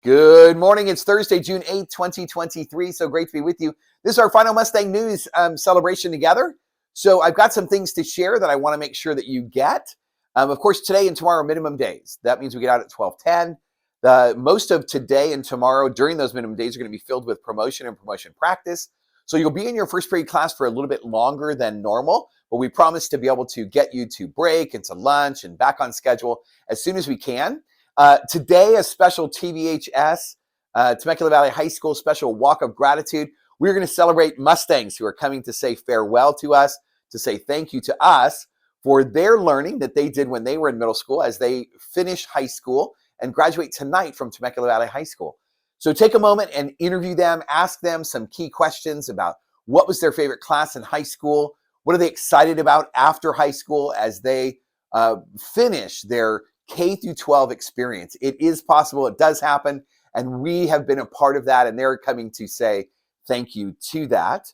Good morning. It's Thursday, June 8th, 2023. So great to be with you. This is our final Mustang News celebration together. So I've got some things to share that I want to make sure that you get. Of course, today and tomorrow are minimum days. That means we get out at 12:10. Most of today and tomorrow during those minimum days are going to be filled with promotion and promotion practice. So you'll be in your first period class for a little bit longer than normal, but we promise to be able to get you to break and to lunch and back on schedule as soon as we can. Today, a special TVHS, Temecula Valley High School special walk of gratitude. We're going to celebrate Mustangs who are coming to say farewell to us, to say thank you to us for their learning that they did when they were in middle school as they finish high school and graduate tonight from Temecula Valley High School. So take a moment and interview them, ask them some key questions about what was their favorite class in high school, what are they excited about after high school as they finish their K through 12 experience. It is possible, it does happen, and we have been a part of that, and they're coming to say thank you to that.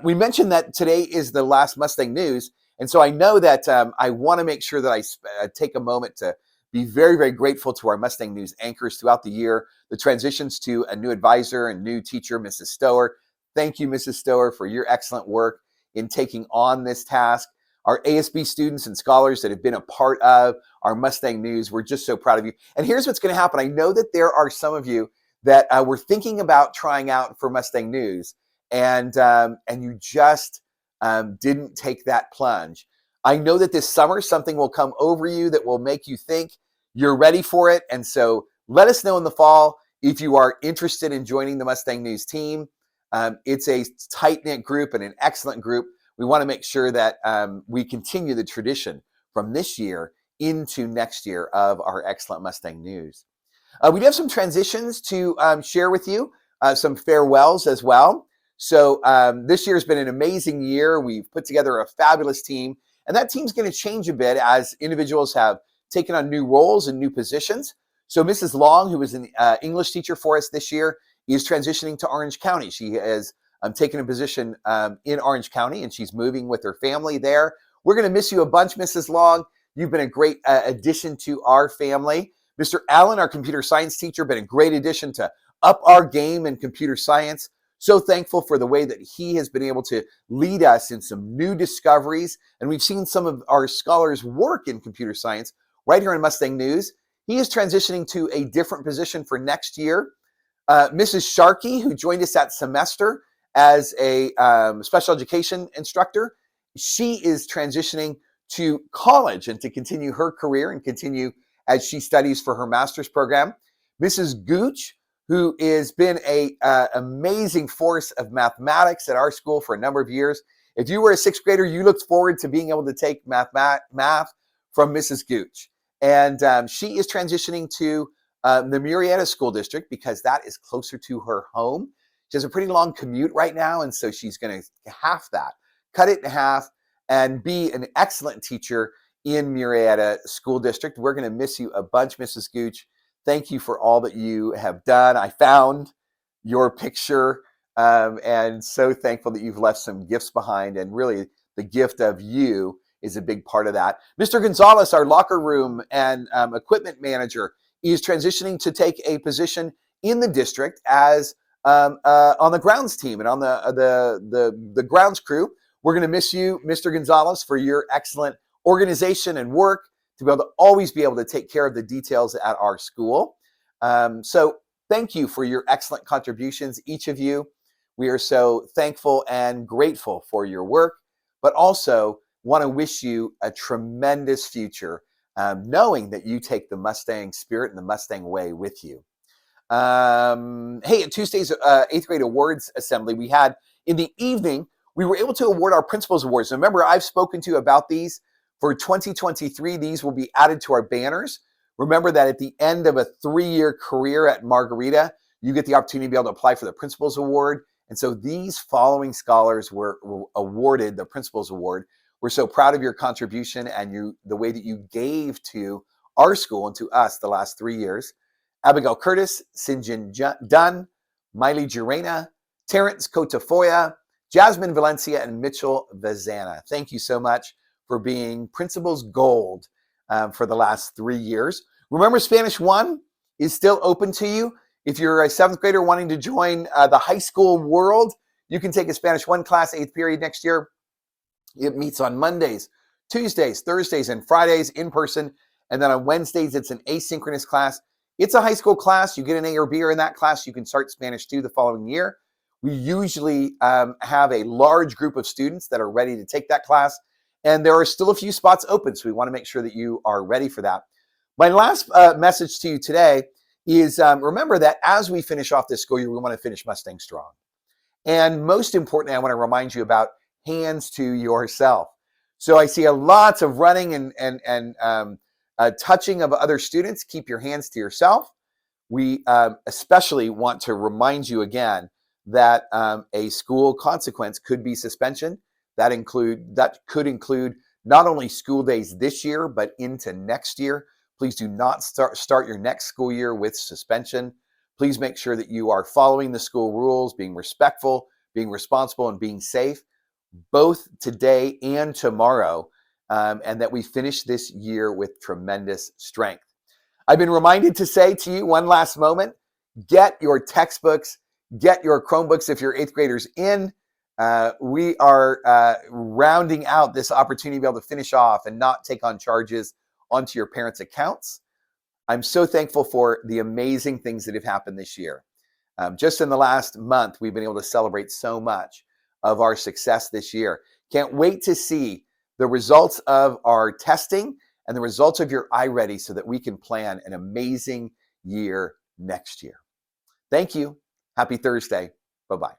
We mentioned that today is the last Mustang News, and so I know that I want to make sure that I take a moment to be very, very grateful to our Mustang News anchors throughout the year, the transitions to a new advisor and new teacher, Mrs. Stower. Thank you, Mrs. Stower, for your excellent work in taking on this task. Our ASB students and scholars that have been a part of our Mustang News, we're just so proud of you. And here's what's going to happen. I know that there are some of you that were thinking about trying out for Mustang News, and you just didn't take that plunge. I know that this summer something will come over you that will make you think you're ready for it. And so let us know in the fall if you are interested in joining the Mustang News team. It's a tight-knit group and an excellent group. We want to make sure that we continue the tradition from this year into next year of our excellent Mustang News. We do have some transitions to share with you, some farewells as well. So this year has been an amazing year. We've put together a fabulous team, and that team's going to change a bit as individuals have taken on new roles and new positions. So Mrs. Long, who was an English teacher for us this year, is transitioning to Orange County. She has taken a position in Orange County, and she's moving with her family there. We're going to miss you a bunch, Mrs. Long. You've been a great addition to our family. Mr. Allen, our computer science teacher, been a great addition to up our game in computer science. So thankful for the way that he has been able to lead us in some new discoveries. And we've seen some of our scholars work in computer science right here in Mustang News. He is transitioning to a different position for next year. Mrs. Sharkey, who joined us that semester as a special education instructor, she is transitioning to college and to continue her career and continue as she studies for her master's program. Mrs. Gooch, who has been an amazing force of mathematics at our school for a number of years. If you were a sixth grader, you looked forward to being able to take math from Mrs. Gooch. And she is transitioning to the Murrieta School District because that is closer to her home. She has a pretty long commute right now, and so she's going to half that, cut it in half, and be an excellent teacher in Murrieta School District. We're going to miss you a bunch, Mrs. Gooch. Thank you for all that you have done. I found your picture, and so thankful that you've left some gifts behind, and really the gift of you is a big part of that. Mr. Gonzalez, our locker room and equipment manager, is transitioning to take a position in the district as on the grounds team and on the grounds crew. We're going to miss you, Mr. Gonzalez, for your excellent organization and work to be able to always be able to take care of the details at our school. So thank you for your excellent contributions, each of you. We are so thankful and grateful for your work, but also want to wish you a tremendous future, knowing that you take the Mustang spirit and the Mustang way with you. Hey, at Tuesday's 8th grade awards assembly, we had in the evening, we were able to award our principals awards. Remember, I've spoken to you about these for 2023. These will be added to our banners. Remember that at the end of a 3-year career at Margarita, you get the opportunity to be able to apply for the principals award. And so these following scholars were awarded the principals award. We're so proud of your contribution and the way that you gave to our school and to us the last 3 years. Abigail Curtis, Sinjin Dunn, Miley Jurena, Terrence Cotafoya, Jasmine Valencia, and Mitchell Vazana. Thank you so much for being Principal's Gold for the last 3 years. Remember, Spanish 1 is still open to you. If you're a seventh grader wanting to join the high school world, you can take a Spanish 1 class, 8th period next year. It meets on Mondays, Tuesdays, Thursdays, and Fridays in person. And then on Wednesdays, it's an asynchronous class. It's a high school class. You get an A or B in that class, you can start Spanish 2 the following year. We usually have a large group of students that are ready to take that class. And there are still a few spots open, so we want to make sure that you are ready for that. My last message to you today is remember that as we finish off this school year, we want to finish Mustang strong. And most importantly, I want to remind you about hands to yourself. So I see lots of running and touching of other students. Keep your hands to yourself. We especially want to remind you again that a school consequence could be suspension. That could include not only school days this year, but into next year. Please do not start your next school year with suspension. Please make sure that you are following the school rules, being respectful, being responsible, and being safe, both today and tomorrow, and that we finish this year with tremendous strength. I've been reminded to say to you one last moment, get your textbooks, get your Chromebooks if you're 8th graders in. We are rounding out this opportunity to be able to finish off and not take on charges onto your parents' accounts. I'm so thankful for the amazing things that have happened this year. Just in the last month, we've been able to celebrate so much of our success this year. Can't wait to see the results of our testing and the results of your iReady so that we can plan an amazing year next year. Thank you. Happy Thursday. Bye-bye.